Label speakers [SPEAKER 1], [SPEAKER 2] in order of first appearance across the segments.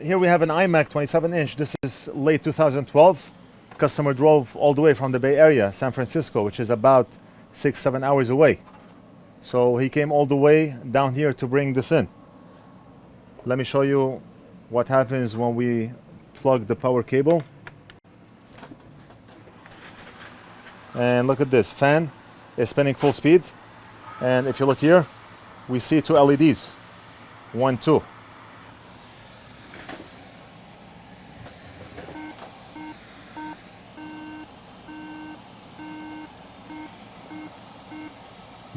[SPEAKER 1] Here we have an iMac 27-inch. This is late 2012. Customer drove all the way from the Bay Area, San Francisco, which is about 6-7 hours away. So he came all the way down here to bring this in. Let me show you what happens when we plug the power cable. And look at this, fan is spinning full speed. And if you look here, we see two LEDs, 1, 2.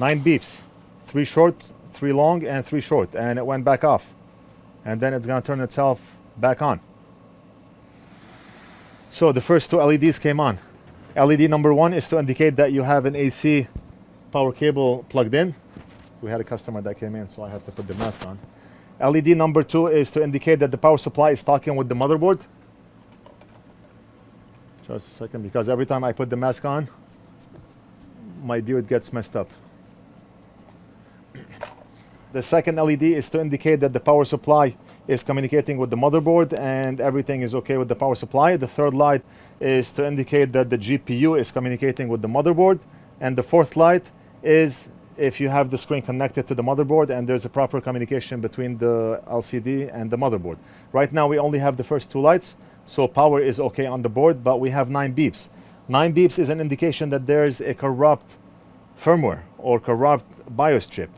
[SPEAKER 1] Nine beeps, 3 short, 3 long, and 3 short, and it went back off. And then it's gonna turn itself back on. So the first two LEDs came on. LED number 1 is to indicate that you have an AC power cable plugged in. We had a customer that came in, so I had to put the mask on. LED number 2 is to indicate that the power supply is talking with the motherboard. Just a second, because every time I put the mask on, my beard gets messed up. The second LED is to indicate that the power supply is communicating with the motherboard and everything is okay with the power supply. The third light is to indicate that the GPU is communicating with the motherboard. And the fourth light is if you have the screen connected to the motherboard and there's a proper communication between the LCD and the motherboard. Right now we only have the first two lights, so power is okay on the board, but we have 9 beeps. 9 beeps is an indication that there's a corrupt firmware or corrupt BIOS chip.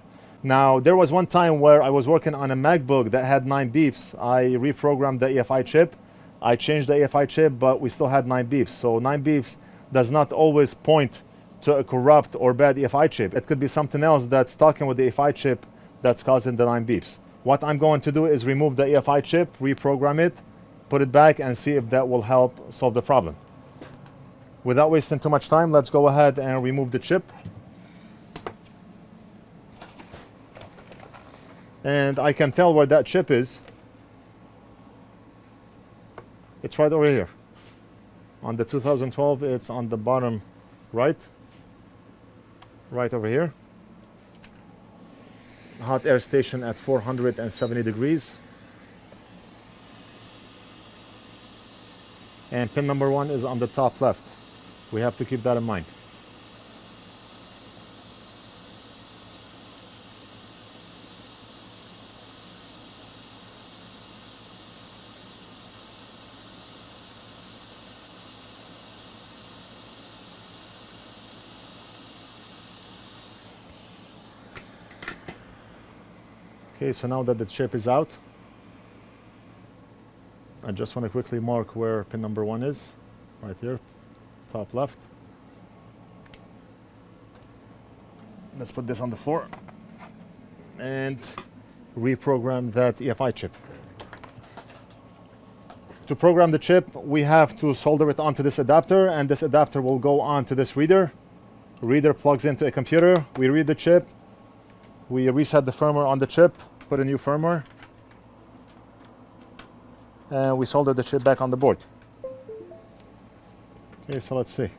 [SPEAKER 1] Now, there was one time where I was working on a MacBook that had 9 beeps. I reprogrammed the EFI chip. I changed the EFI chip, but we still had 9 beeps. So 9 beeps does not always point to a corrupt or bad EFI chip. It could be something else that's talking with the EFI chip that's causing the 9 beeps. What I'm going to do is remove the EFI chip, reprogram it, put it back, and see if that will help solve the problem. Without wasting too much time, let's go ahead and remove the chip. And I can tell where that chip is. It's right over here. On the 2012, it's on the bottom right. Right over here. Hot air station at 470 degrees. And pin number 1 is on the top left. We have to keep that in mind. Okay, so now that the chip is out, I just want to quickly mark where pin number 1 is, right here, top left. Let's put this on the floor and reprogram that EFI chip. To program the chip, we have to solder it onto this adapter, and this adapter will go onto this reader. Reader plugs into a computer. We read the chip. We reset the firmware on the chip, put a new firmware, and we solder the chip back on the board. Okay, so let's see.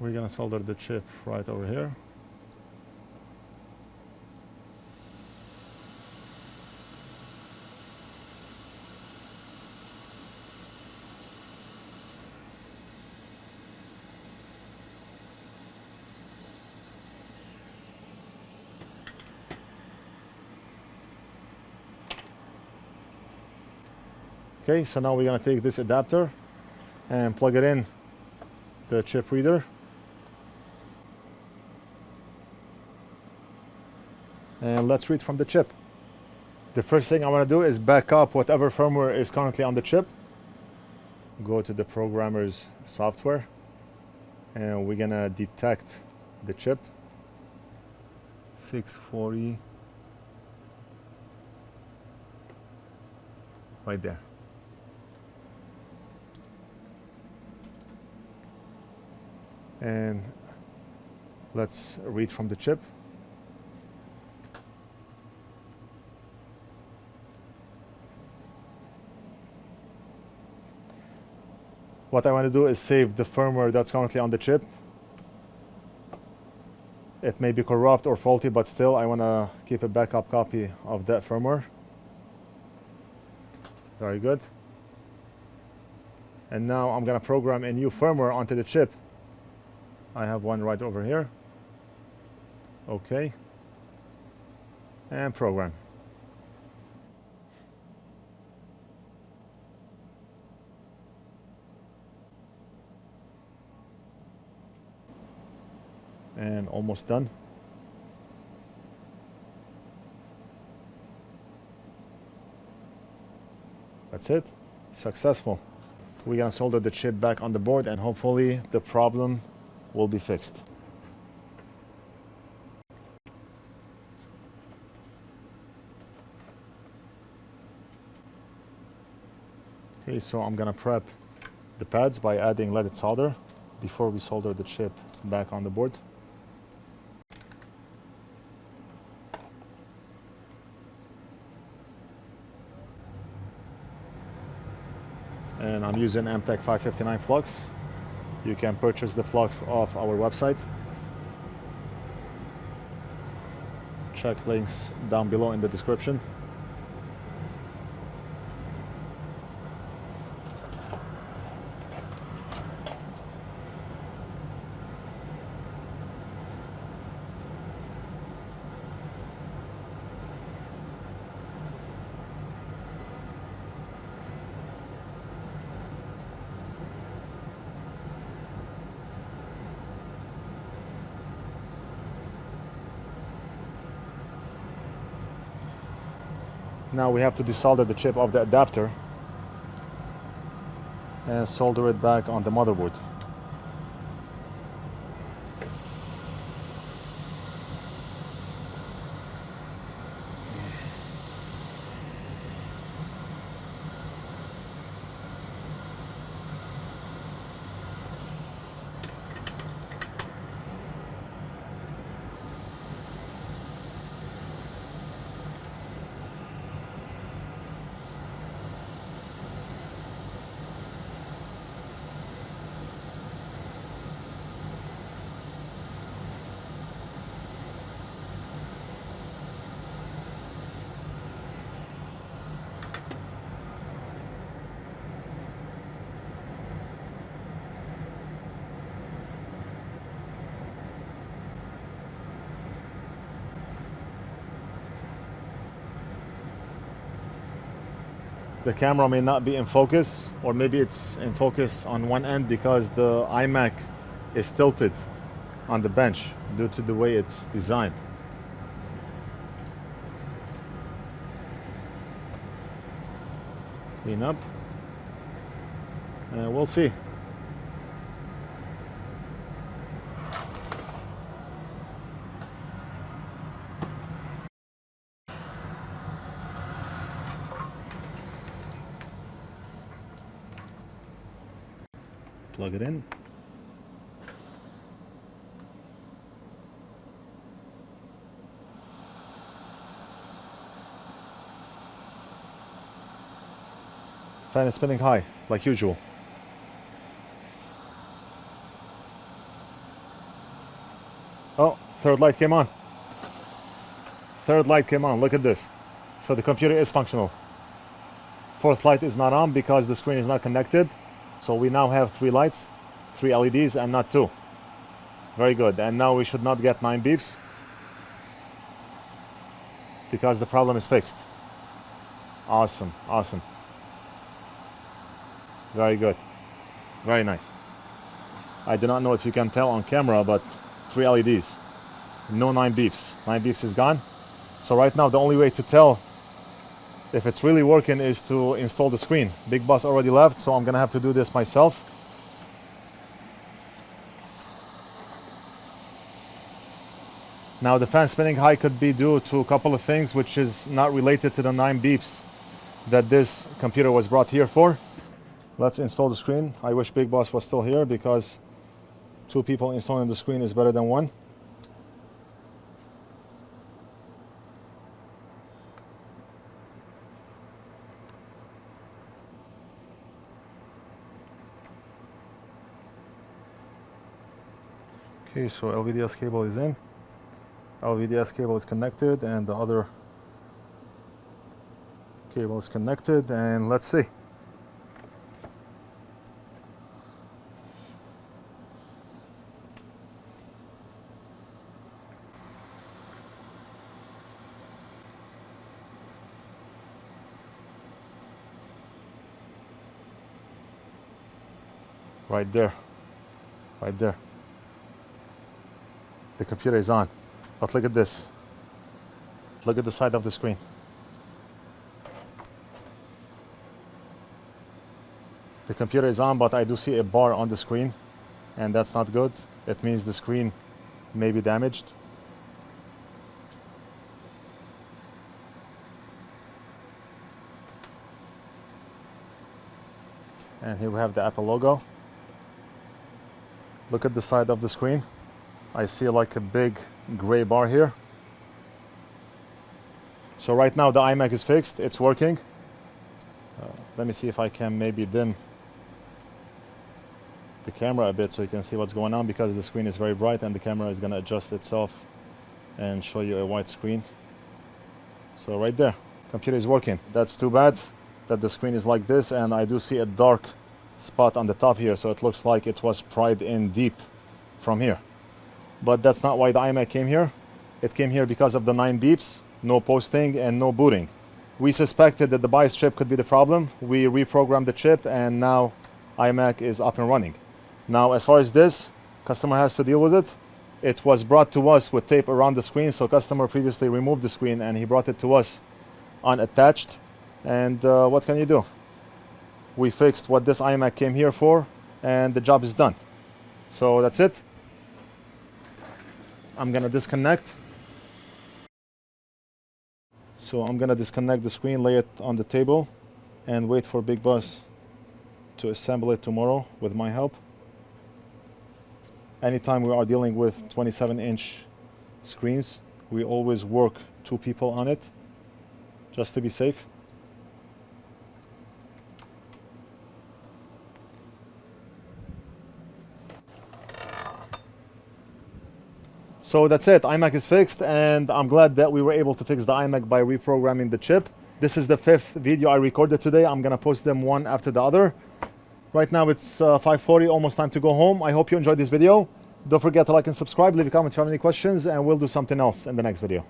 [SPEAKER 1] We're gonna solder the chip right over here. Okay, so now we're going to take this adapter and plug it in the chip reader. And let's read from the chip. The first thing I want to do is back up whatever firmware is currently on the chip. Go to the programmer's software and we're going to detect the chip. 640 right there. And let's read from the chip. What I want to do is save the firmware that's currently on the chip. It may be corrupt or faulty, but still I want to keep a backup copy of that firmware. Very good. And now I'm going to program a new firmware onto the chip. I have one right over here. Okay. And program. And almost done. That's it. Successful. We're gonna solder the chip back on the board and hopefully the problem will be fixed. Okay, so I'm gonna prep the pads by adding leaded solder before we solder the chip back on the board. And I'm using Amtech 559 Flux. You can purchase the Flux off our website. Check links down below in the description. Now we have to desolder the chip of the adapter and solder it back on the motherboard. The camera may not be in focus, or maybe it's in focus on one end because the iMac is tilted on the bench due to the way it's designed. Clean up, and we'll see. Plug it in. Fan is spinning high, like usual. Oh, third light came on. Third light came on, look at this. So the computer is functional. Fourth light is not on because the screen is not connected. So we now have 3 lights, 3 LEDs and not 2. Very good. And now we should not get 9 beeps because the problem is fixed. Awesome, awesome. Very good. Very nice. I do not know if you can tell on camera, but 3 LEDs. No 9 beeps. 9 beeps is gone. So right now the only way to tell if it's really working is to install the screen. Big Boss already left, so I'm gonna have to do this myself. Now the fan spinning high could be due to a couple of things which is not related to the 9 beeps that this computer was brought here for. Let's install the screen. I wish Big Boss was still here because 2 people installing the screen is better than 1. Okay, so LVDS cable is in. LVDS cable is connected and the other cable is connected, and let's see. Right there, right there. The computer is on, but look at this. Look at the side of the screen. The computer is on, but I do see a bar on the screen, and that's not good. It means the screen may be damaged. And here we have the Apple logo. Look at the side of the screen. I see like a big gray bar here. So right now the iMac is fixed, it's working. Let me see if I can maybe dim the camera a bit so you can see what's going on, because the screen is very bright and the camera is going to adjust itself and show you a white screen. So right there, computer is working. That's too bad that the screen is like this, and I do see a dark spot on the top here, so it looks like it was pried in deep from here. But that's not why the iMac came here. It came here because of the 9 beeps, no posting and no booting. We suspected that the BIOS chip could be the problem. We reprogrammed the chip and now iMac is up and running. Now as far as this, customer has to deal with it. It was brought to us with tape around the screen, so customer previously removed the screen and he brought it to us unattached. And what can you do? We fixed what this iMac came here for and the job is done. So that's it. I'm gonna disconnect. So I'm gonna disconnect the screen, lay it on the table and wait for Big Boss to assemble it tomorrow with my help. Anytime we are dealing with 27-inch screens, we always work 2 people on it just to be safe. So that's it, iMac is fixed, and I'm glad that we were able to fix the iMac by reprogramming the chip. This is the 5th video I recorded today. I'm gonna post them one after the other. Right now it's 5:40, almost time to go home. I hope you enjoyed this video. Don't forget to like and subscribe, leave a comment if you have any questions, and we'll do something else in the next video.